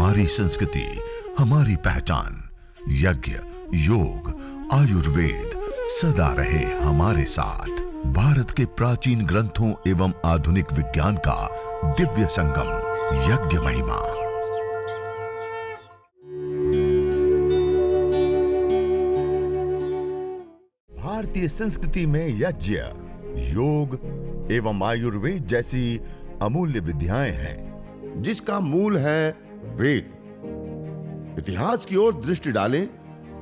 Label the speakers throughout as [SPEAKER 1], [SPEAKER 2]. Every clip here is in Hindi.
[SPEAKER 1] हमारी संस्कृति, हमारी पहचान। यज्ञ, योग, आयुर्वेद सदा रहे हमारे साथ। भारत के प्राचीन ग्रंथों एवं आधुनिक विज्ञान का दिव्य संगम, यज्ञ महिमा। भारतीय संस्कृति में यज्ञ, योग एवं आयुर्वेद जैसी अमूल्य विद्याएं हैं, जिसका मूल है वेद। इतिहास की ओर दृष्टि डालें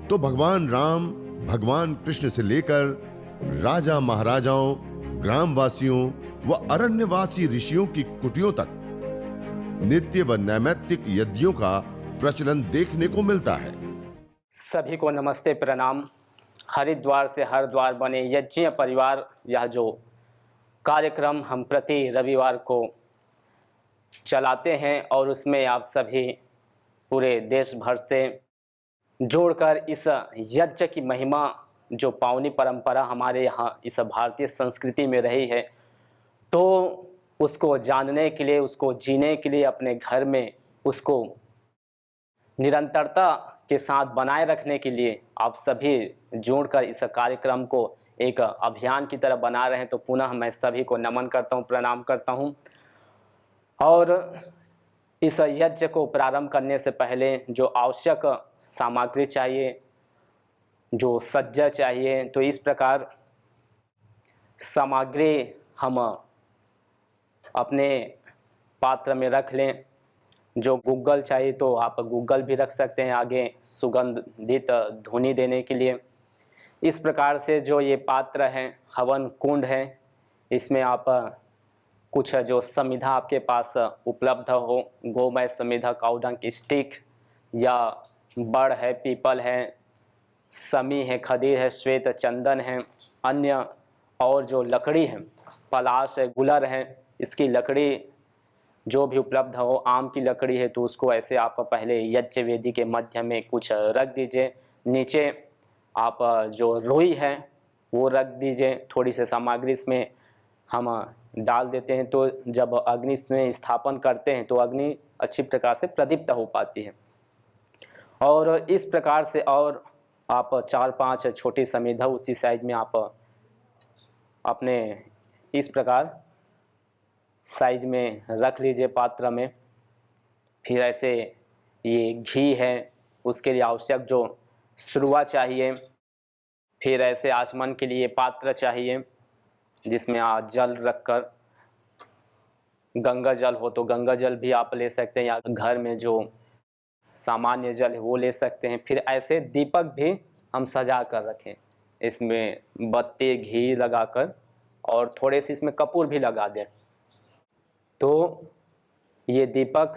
[SPEAKER 1] तो भगवान राम, भगवान कृष्ण से लेकर राजा महाराजाओं, ग्रामवासियों व अरण्यवासी ऋषियों की कुटियों तक नित्य व नैमित्तिक यज्ञों का प्रचलन देखने को मिलता है।
[SPEAKER 2] सभी को नमस्ते, प्रणाम। हरिद्वार से हरद्वार बने यज्ञ परिवार, यह जो कार्यक्रम हम प्रति रविवार को चलाते हैं और उसमें आप सभी पूरे देश भर से जोड़कर इस यज्ञ की महिमा, जो पावनी परंपरा हमारे यहाँ इस भारतीय संस्कृति में रही है, तो उसको जानने के लिए, उसको जीने के लिए, अपने घर में उसको निरंतरता के साथ बनाए रखने के लिए आप सभी जोड़कर इस कार्यक्रम को एक अभियान की तरह बना रहे हैं। तो पुनः मैं सभी को नमन करता हूँ, प्रणाम करता हूँ। और इस यज्ञ को प्रारंभ करने से पहले जो आवश्यक सामग्री चाहिए, जो सज्जा चाहिए, तो इस प्रकार सामग्री हम अपने पात्र में रख लें। जो गूगल चाहिए तो आप गूगल भी रख सकते हैं आगे सुगंधित धुनी देने के लिए। इस प्रकार से जो ये पात्र हैं, हवन कुंड है, इसमें आप कुछ जो समिधा आपके पास उपलब्ध हो, गोमय समिधा, काउडंग की स्टिक, या बड़ है, पीपल है, समी है, खदीर है, श्वेत चंदन है, अन्य और जो लकड़ी है, पलाश है, गुलर है, इसकी लकड़ी जो भी उपलब्ध हो, आम की लकड़ी है तो उसको ऐसे आप पहले यज्ञ वेदी के मध्य में कुछ रख दीजिए। नीचे आप जो रुई है वो रख दीजिए। थोड़ी सी सामग्री इसमें हम डाल देते हैं, तो जब अग्नि में स्थापन करते हैं तो अग्नि अच्छी प्रकार से प्रदीप्त हो पाती है। और इस प्रकार से और आप 4-5 छोटी समिधा उसी साइज में आप अपने इस प्रकार साइज में रख लीजिए पात्र में। फिर ऐसे ये घी है, उसके लिए आवश्यक जो सुरवा चाहिए। फिर ऐसे आचमन के लिए पात्र चाहिए जिसमें आप जल रखकर, गंगा जल हो तो गंगा जल भी आप ले सकते हैं, या घर में जो सामान्य जल है वो ले सकते हैं। फिर ऐसे दीपक भी हम सजा कर रखें, इसमें बत्ती घी लगाकर, और थोड़े से इसमें कपूर भी लगा दें। तो ये दीपक,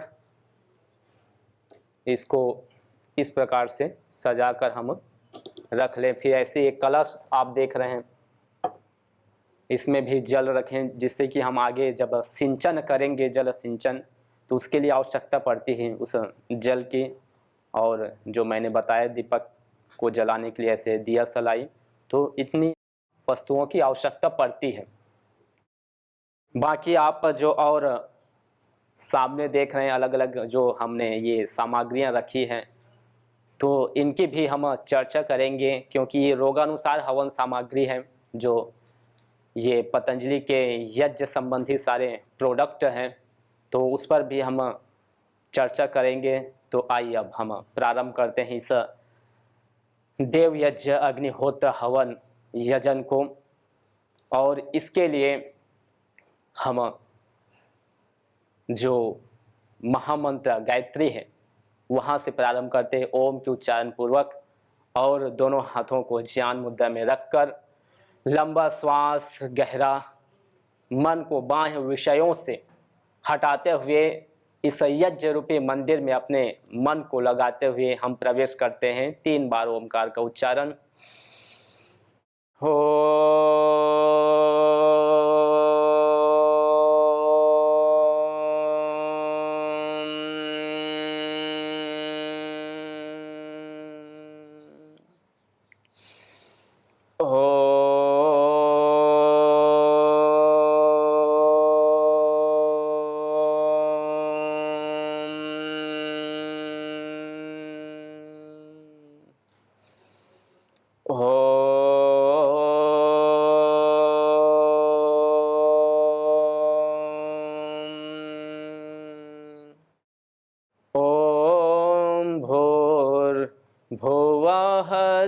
[SPEAKER 2] इसको इस प्रकार से सजाकर हम रख लें। फिर ऐसे एक कलश आप देख रहे हैं, इसमें भी जल रखें, जिससे कि हम आगे जब सिंचन करेंगे, जल सिंचन, तो उसके लिए आवश्यकता पड़ती है उस जल की। और जो मैंने बताया दीपक को जलाने के लिए ऐसे दिया सलाई, तो इतनी वस्तुओं की आवश्यकता पड़ती है। बाकी आप जो और सामने देख रहे हैं अलग अलग जो हमने ये सामग्रियां रखी हैं, तो इनकी भी हम चर्चा करेंगे, क्योंकि ये रोगानुसार हवन सामग्री है। जो ये पतंजलि के यज्ञ संबंधी सारे प्रोडक्ट हैं, तो उस पर भी हम चर्चा करेंगे। तो आइए अब हम प्रारंभ करते हैं इस देव यज्ञ अग्निहोत्र हवन यजन को। और इसके लिए हम जो महामंत्र गायत्री है वहाँ से प्रारंभ करते हैं, ओम के उच्चारण पूर्वक, और दोनों हाथों को ज्ञान मुद्रा में रखकर लंबा श्वास गहरा, मन को बाह्य विषयों से हटाते हुए इस यज्ञ रूपी मंदिर में अपने मन को लगाते हुए हम प्रवेश करते हैं। 3 बार ओमकार का उच्चारण। हो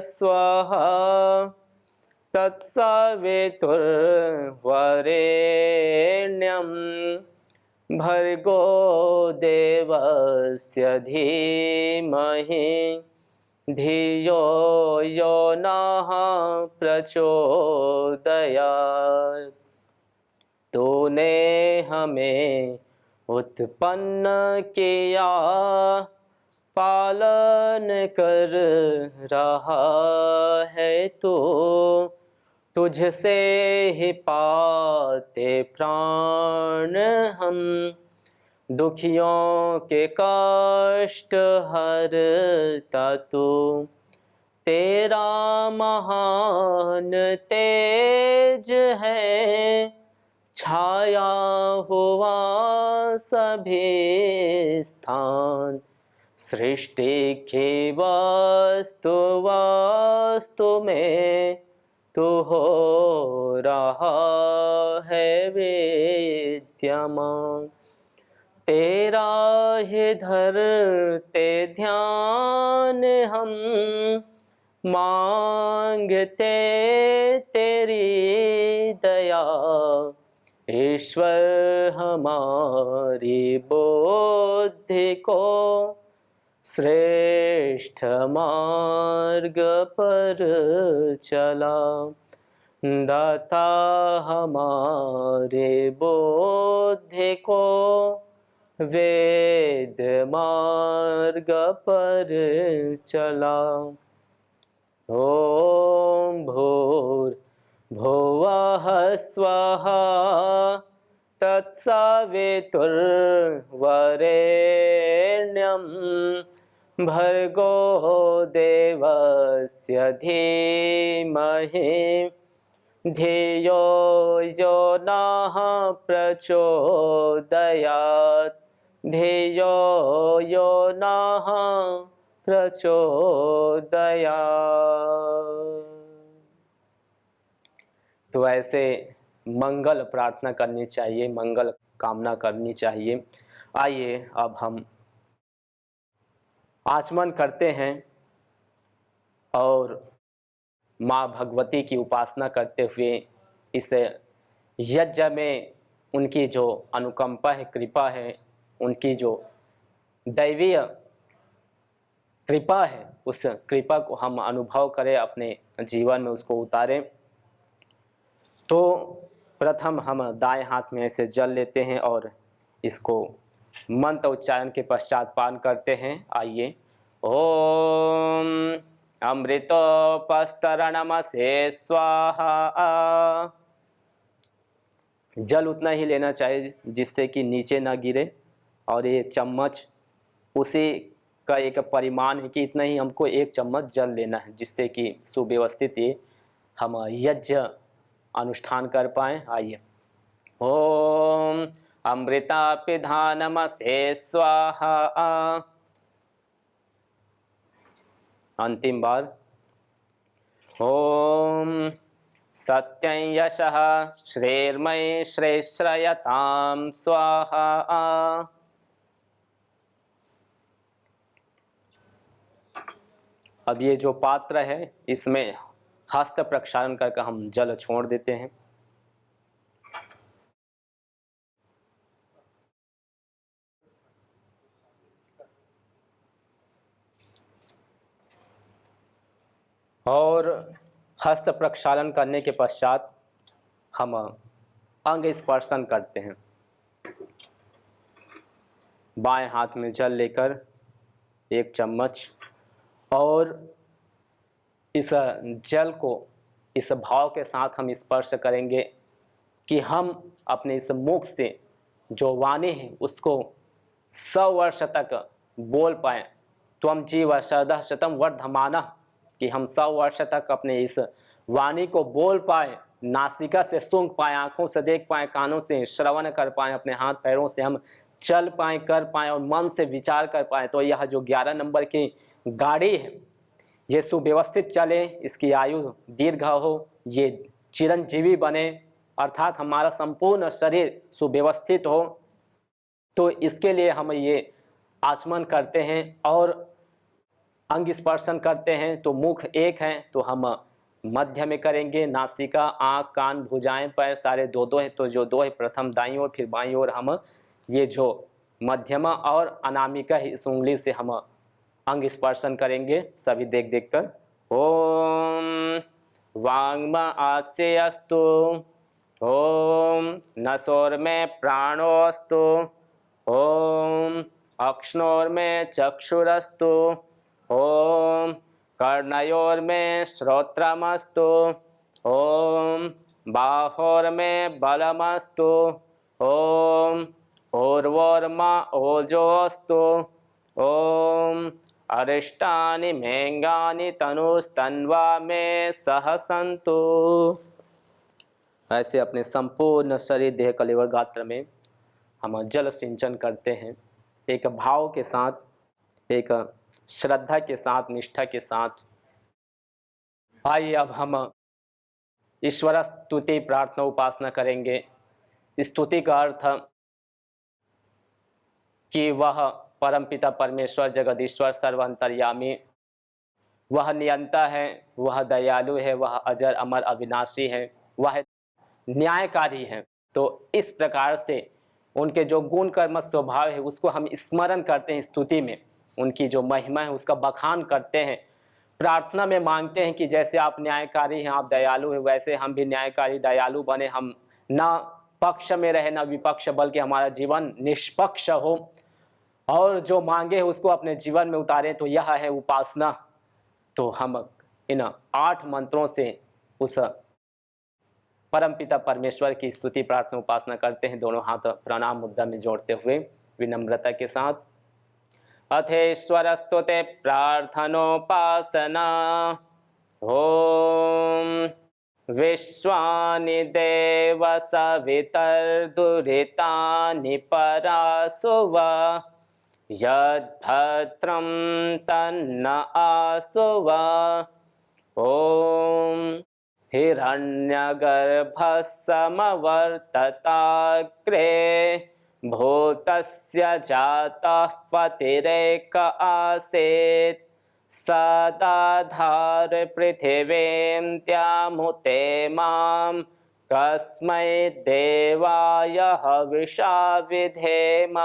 [SPEAKER 2] स्वः तत्सवितुर्वरेण्यं भर्गो देवस्य धीमहि धियो यो नः प्रचोदयात्। तूने हमें उत्पन्न किया, पालन कर रहा है तू, तुझसे ही पाते प्राण हम। दुखियों के कष्ट हरता तू, तेरा महान तेज है, छाया हुआ सभी स्थान। सृष्टि की वस्तु वस्तु में तू हो रहा है विद्यमान। तेरा ही धरते ध्यान हम, मांगते तेरी दया। ईश्वर हमारी बुद्धि को श्रेष्ठ मार्ग पर चला। दाता हमारे बुद्धि को वेद मार्ग पर चला। ओम भूर्भुवः स्वः तत्सवितुर्वरेण्यं भर्गो देवस्य धीमहि धियो यो नः प्रचोदयात्। धियो यो नः प्रचोदयात्। तो ऐसे मंगल प्रार्थना करनी चाहिए, मंगल कामना करनी चाहिए। आइए अब हम आचमन करते हैं और माँ भगवती की उपासना करते हुए इस यज्ञ में उनकी जो अनुकंपा है, कृपा है, उनकी जो दैवीय कृपा है, उस कृपा को हम अनुभव करें, अपने जीवन में उसको उतारें। तो प्रथम हम दाएं हाथ में ऐसे जल लेते हैं और इसको मंत्र उच्चारण के पश्चात पान करते हैं। आइए। ओम अमृतोपस्तरणमसे स्वाहा। जल उतना ही लेना चाहिए जिससे कि नीचे ना गिरे, और ये चम्मच उसी का एक परिमाण है कि इतना ही हमको एक चम्मच जल लेना है, जिससे कि सुव्यवस्थित ये हम यज्ञ अनुष्ठान कर पाएँ। आइए। ओम अमृतापिधानमसे स्वाहा। अंतिम बार। ओम सत्यं यशः श्रेर्मयि श्रेयश्रयतां स्वाहा। अब ये जो पात्र है इसमें हस्त प्रक्षालन करके हम जल छोड़ देते हैं। और हस्त प्रक्षालन करने के पश्चात हम अंग स्पर्शन करते हैं। बाएं हाथ में जल लेकर एक चम्मच, और इस जल को इस भाव के साथ हम स्पर्श करेंगे कि हम अपने इस मुख से जो वाणी है उसको 100 वर्ष तक बोल पाएँ। त्वं जीव शरदः शतं वर्धमानः, कि हम 100 वर्ष तक अपने इस वाणी को बोल पाए, नासिका से सूंघ पाए, आँखों से देख पाए, कानों से श्रवण कर पाए, अपने हाथ पैरों से हम चल पाए, कर पाए, और मन से विचार कर पाए। तो यह जो 11 नंबर की गाड़ी है ये सुव्यवस्थित चले, इसकी आयु दीर्घ हो, ये चिरंजीवी बने, अर्थात हमारा संपूर्ण शरीर सुव्यवस्थित हो। तो इसके लिए हम ये आचमन करते हैं और अंग स्पर्शन करते हैं तो मुख एक है तो हम मध्य में करेंगे। नासिका, आँख, कान, भुजाएं, पैर सारे दो दो हैं तो जो दो है प्रथम दाईं ओर फिर बाईं ओर हम ये जो मध्यमा और अनामिका है इस उंगली से हम अंग स्पर्शन करेंगे सभी देख देख कर। ओम वांग्म आस्य अस्तु, ओम नसोर्मे प्राणोऽस्तु, ओम अक्ष्णोर्मे चक्षुरस्तु, ओम कर्णयोर्मे श्रोत्रमस्तु, ओम बाहोर्मे बलमस्तु, ओम ऊर्वोर्मा ओजोऽस्तु, ओम अरिष्टानि मेंगानि तनुस्तन्वा मे सह सन्तु। ऐसे अपने संपूर्ण शरीर, देह, कलेवर, गात्र में हम जल सिंचन करते हैं एक भाव के साथ, एक श्रद्धा के साथ, निष्ठा के साथ। आइए अब हम ईश्वर स्तुति, प्रार्थना, उपासना करेंगे। स्तुति का अर्थ कि वह परमपिता परमेश्वर, जगदीश्वर, सर्वअंतर्यामी, वह नियंता है, वह दयालु है, वह अजर अमर अविनाशी है, वह न्यायकारी है। तो इस प्रकार से उनके जो गुण कर्म स्वभाव है उसको हम स्मरण करते हैं स्तुति में, उनकी जो महिमा है उसका बखान करते हैं। प्रार्थना में मांगते हैं कि जैसे आप न्यायकारी हैं, आप दयालु हैं, वैसे हम भी न्यायकारी दयालु बने, हम ना पक्ष में रहे ना विपक्ष, बल्कि हमारा जीवन निष्पक्ष हो और जो मांगे उसको अपने जीवन में उतारें। तो यह है उपासना। तो हम इन 8 मंत्रों से उस परमपिता परमेश्वर की स्तुति, प्रार्थना, उपासना करते हैं, दोनों हाथ प्रणाम मुद्रा में जोड़ते हुए विनम्रता के साथ। अथेश्वर स्तुते प्रार्थनोपासना, ओम विश्वानि देव सवितर्दुरितानि परासुव, यद्भद्रं तन्न आसुव, ओम हिरण्यगर्भः समवर्तताग्रे, भूतस्य जातः पतिरेक आसीत्, सदाधार पृथिवीं त्यामुते मां, कस्मै देवाय हविषा विधेम,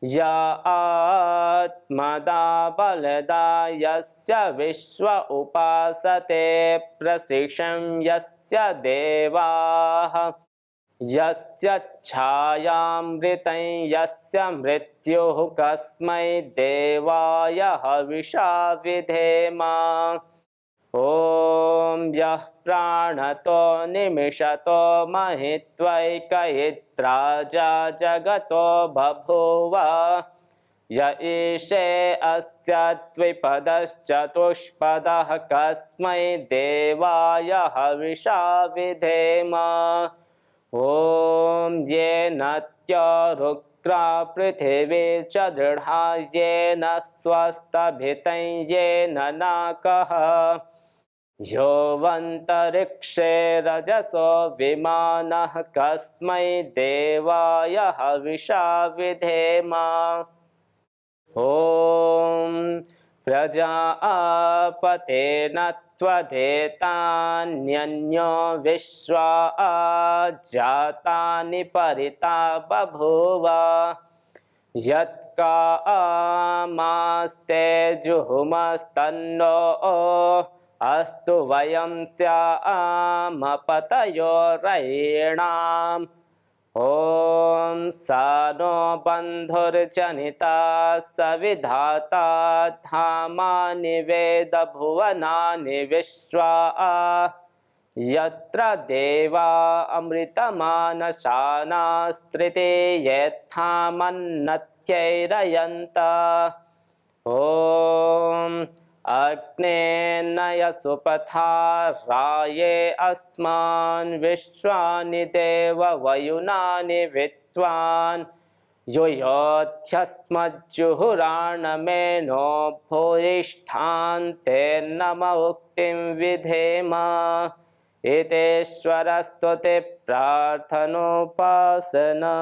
[SPEAKER 2] या आत्मदा बलदा यस्य विश्व उपासते, प्रशिक्षं यस्य देवाः, यस्य छायामृतं यस्य मृत्युः, कस्मै देवाय हविषा विधेम, ॐ यः प्राणतो निमिषतो महित्वैकयित्राजा जगतो बभूव, य ईशे अस्य द्विपदश्चतुष्पदः, कस्मै देवाय हविषा विधेम, ॐ येन त्योरुग्रा पृथिवी च दृढा, येन स्वस्तभितं येन नाकः, योऽवन्तरिक्षे रजसो विमानः, कस्मै देवाय हविषा विधेम, ॐ प्रजापतेन त्वदेतान्यन्यो विश्वा जातानि परिता बभूव, यत्कामास्ते जुहुमस्तन्नो अस्तु वयं स्यामपतयो रयीणाम्, ॐ सा नो बन्धुर्जनिता सविधाता, धामानि वेद भुवनानि विश्वा, यत्र देवा अमृतमानशानास्त्रिते यत्थामन्नत्यैरयन्त, ॐ अग्ने नय सुपथा राये अस्मान्, विश्वानि देव वयुनानि विद्वान्, यो योध्यस्मज्जुहुराणमेनो भूयिष्ठान् ते नम उक्तिं विधेम। एतेश्वरस्तुते प्रार्थनोपासना।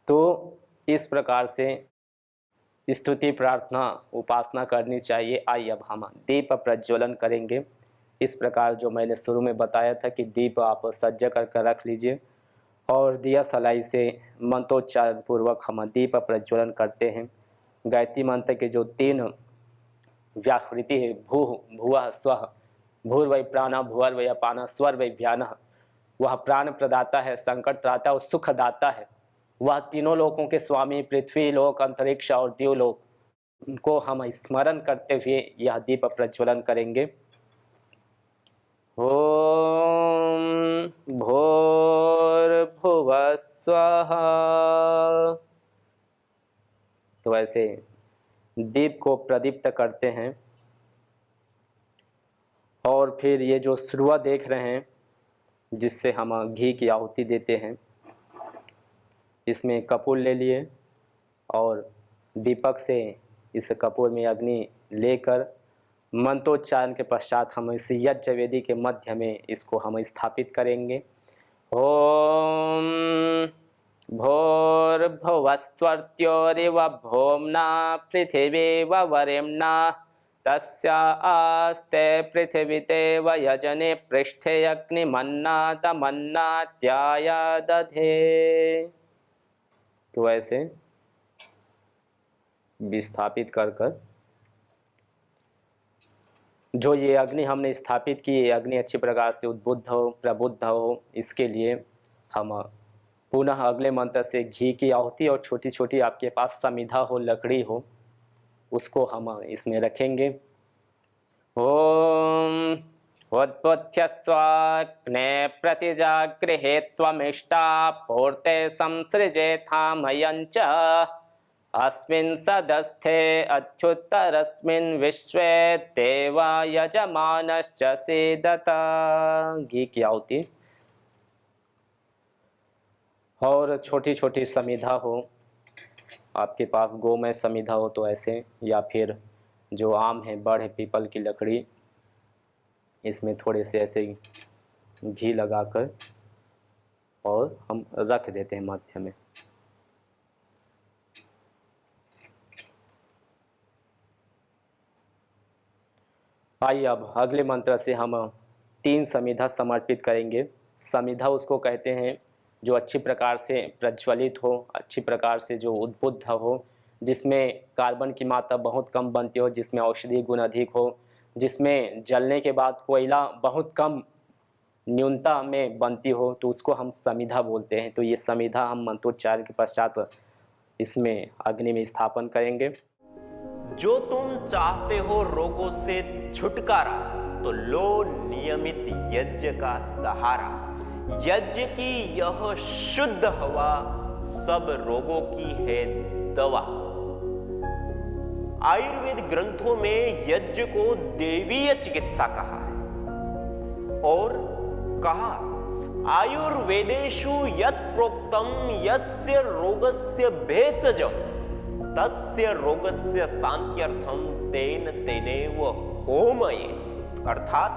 [SPEAKER 2] तो इस प्रकार से स्तुति प्रार्थना उपासना करनी चाहिए। आइए अब हम दीप प्रज्वलन करेंगे। इस प्रकार जो मैंने शुरू में बताया था कि दीप आप सज्जा करके रख लीजिए और दिया सलाई से मंत्रोच्चारण पूर्वक हम दीप प्रज्वलन करते हैं। गायत्री मंत्र के जो 3 व्याहृति है, भू भुवः स्वः, भूर्वै प्राणः, भुवर्वै अपानः, स्वर्वै व्यानः, वह प्राण प्रदाता है, संकट त्राता और सुखदाता है। वह तीनों लोकों के स्वामी, पृथ्वी लोक, अंतरिक्ष और देवलोक को हम स्मरण करते हुए यह दीप प्रज्वलन करेंगे। ओम भूर्भुवः स्वः। तो ऐसे दीप को प्रदीप्त करते हैं। और फिर ये जो श्रुआ देख रहे हैं जिससे हम घी की आहुति देते हैं, इसमें कपूर ले लिए और दीपक से इस कपूर में अग्नि लेकर मंत्रोच्चारण के पश्चात हम इस यज्ञ वेदी के मध्य में इसको हम स्थापित करेंगे। ओम भूर्भुवः स्वस्त्योरिव भौम्ना पृथिवीव वरेम्ना तस्या आस्ते पृथिवीतेव यजने पृष्ठे अग्निमन्नातमन्नात्याय दधे। तो ऐसे विस्थापित कर कर जो ये अग्नि हमने स्थापित की, ये अग्नि अच्छी प्रकार से उद्बुद्ध हो, प्रबुद्ध हो, इसके लिए हम पुनः अगले मंत्र से घी की आहुति और छोटी छोटी आपके पास समिधा हो, लकड़ी हो, उसको हम इसमें रखेंगे। ओम उद्बुद्ध्य स्वाग्ने प्रतिजागृहे त्वमिष्टा पूर्ते संसृजेथामयञ्च अस्मिन् सदस्थे अच्युतरस्मिन् विश्वे देवा यजमानश्च सीदत। घी की आहुति और छोटी छोटी समिधा हो, आपके पास गोमय समिधा हो तो ऐसे, या फिर जो आम है, बड़ है, पीपल की लकड़ी, इसमें थोड़े से ऐसे घी लगाकर और हम रख देते हैं मध्य में। आइए अब अगले मंत्र से हम 3 समिधा समर्पित करेंगे। समिधा उसको कहते हैं जो अच्छी प्रकार से प्रज्वलित हो, अच्छी प्रकार से जो उद्बुद्ध हो, जिसमें कार्बन की मात्रा बहुत कम बनती हो, जिसमें औषधीय गुण अधिक हो, जिसमें जलने के बाद कोयला बहुत कम न्यूनता में बनती हो, तो उसको हम समिधा बोलते हैं। तो ये समिधा हम मंत्रोच्चारण के पश्चात इसमें अग्नि में स्थापन करेंगे।
[SPEAKER 3] जो तुम चाहते हो रोगों से छुटकारा, तो लो नियमित यज्ञ का सहारा। यज्ञ की यह शुद्ध हवा सब रोगों की है दवा। आयुर्वेद ग्रंथों में यज्ञ को देवीय चिकित्सा कहा है और कहा आयुर्वेदेषु यत् प्रोक्तम यस्य रोगस्य भेषजम् तस्य रोगस्य शांत्यर्थम तेन तेनेव होमयेत्। अर्थात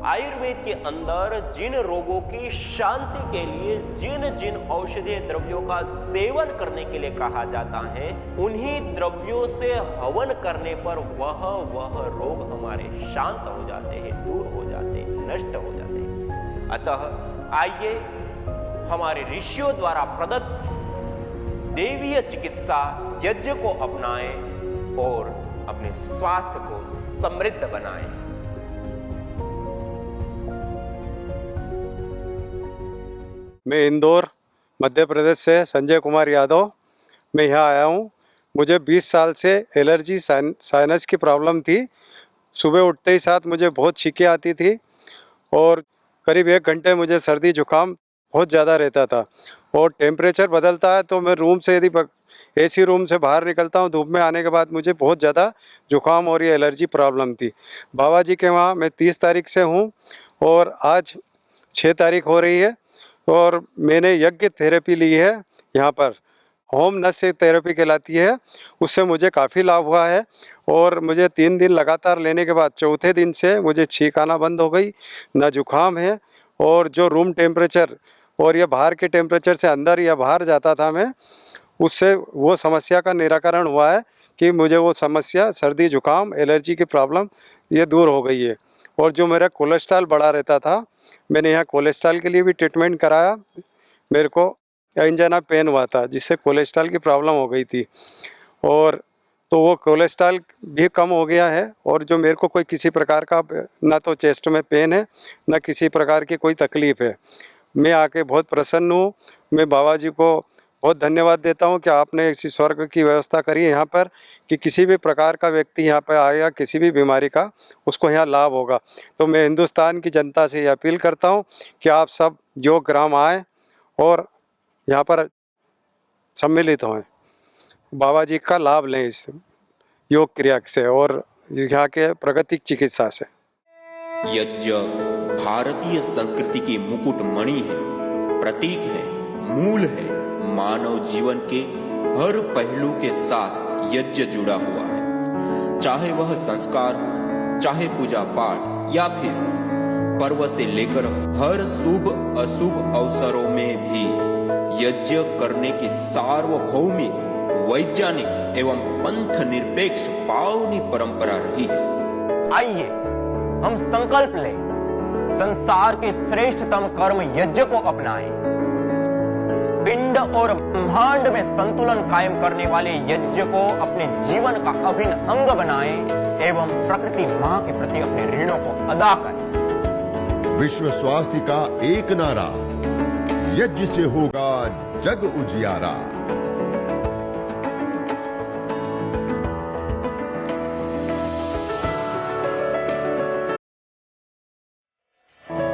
[SPEAKER 3] आयुर्वेद के अंदर जिन रोगों की शांति के लिए जिन जिन औषधीय द्रव्यों का सेवन करने के लिए कहा जाता है, उन्हीं द्रव्यों से हवन करने पर वह रोग हमारे शांत हो जाते हैं, दूर हो जाते हैं, नष्ट हो जाते हैं। अतः आइए हमारे ऋषियों द्वारा प्रदत्त देवीय चिकित्सा यज्ञ को अपनाएं और अपने स्वास्थ्य को समृद्ध बनाएं।
[SPEAKER 4] मैं इंदौर मध्य प्रदेश से संजय कुमार यादव मैं यहाँ आया हूँ। मुझे 20 साल से एलर्जी साइनस की प्रॉब्लम थी। सुबह उठते ही साथ मुझे बहुत छींकें आती थी और करीब 1 घंटे मुझे सर्दी जुकाम बहुत ज़्यादा रहता था। और टेम्परेचर बदलता है तो मैं रूम से यदि एसी रूम से बाहर निकलता हूँ धूप में आने के बाद मुझे बहुत ज़्यादा जुकाम और ये एलर्जी प्रॉब्लम थी। बाबा जी के वहाँ मैं 30 तारीख से हूँ और आज 6 तारीख हो रही है और मैंने यज्ञ थेरेपी ली है। यहाँ पर होम नस्य थेरेपी कहलाती है, उससे मुझे काफ़ी लाभ हुआ है। और मुझे 3 दिन लगातार लेने के बाद चौथे दिन से मुझे छींक आना बंद हो गई, ना जुकाम है। और जो रूम टेम्परेचर और ये बाहर के टेम्परेचर से अंदर या बाहर जाता था मैं, उससे वो समस्या का निराकरण हुआ है कि मुझे वो समस्या सर्दी जुकाम एलर्जी की प्रॉब्लम ये दूर हो गई है। और जो मेरा कोलेस्ट्रॉल बढ़ा रहता था, मैंने यहाँ कोलेस्ट्रॉल के लिए भी ट्रीटमेंट कराया। मेरे को एंजाइना पेन हुआ था जिससे कोलेस्ट्रॉल की प्रॉब्लम हो गई थी, और तो वो कोलेस्ट्रॉल भी कम हो गया है। और जो मेरे को कोई किसी प्रकार का ना तो चेस्ट में पेन है ना किसी प्रकार की कोई तकलीफ़ है। मैं आके बहुत प्रसन्न हूँ। मैं बाबा जी को बहुत धन्यवाद देता हूँ कि आपने ऐसी स्वर्ग की व्यवस्था करी है यहाँ पर कि किसी भी प्रकार का व्यक्ति यहाँ पर आएगा किसी भी बीमारी का उसको यहाँ लाभ होगा। तो मैं हिंदुस्तान की जनता से ये अपील करता हूँ कि आप सब योग ग्राम आएँ और यहाँ पर सम्मिलित हों, बाबा जी का लाभ लें इस योग क्रिया से और यहाँ के प्राकृतिक चिकित्सा से।
[SPEAKER 5] यज्ञ भारतीय संस्कृति की मुकुट मणि है, प्रतीक है, मूल है। मानव जीवन के हर पहलू के साथ यज्ञ जुड़ा हुआ है, चाहे वह संस्कार, चाहे पूजा पाठ या फिर पर्व से लेकर हर शुभ अशुभ अवसरों में भी यज्ञ करने की सार्वभौमिक, वैज्ञानिक एवं पंथ निरपेक्ष पावनी परंपरा रही है।
[SPEAKER 3] आइए हम संकल्प लें, संसार के श्रेष्ठतम कर्म यज्ञ को अपनाएं। पिंड और ब्रह्मांड में संतुलन कायम करने वाले यज्ञ को अपने जीवन का अभिन्न अंग बनाएं एवं प्रकृति मां के प्रति अपने ऋणों को अदा करें।
[SPEAKER 1] विश्व स्वास्थ्य का एक नारा, यज्ञ से होगा जग उजियारा।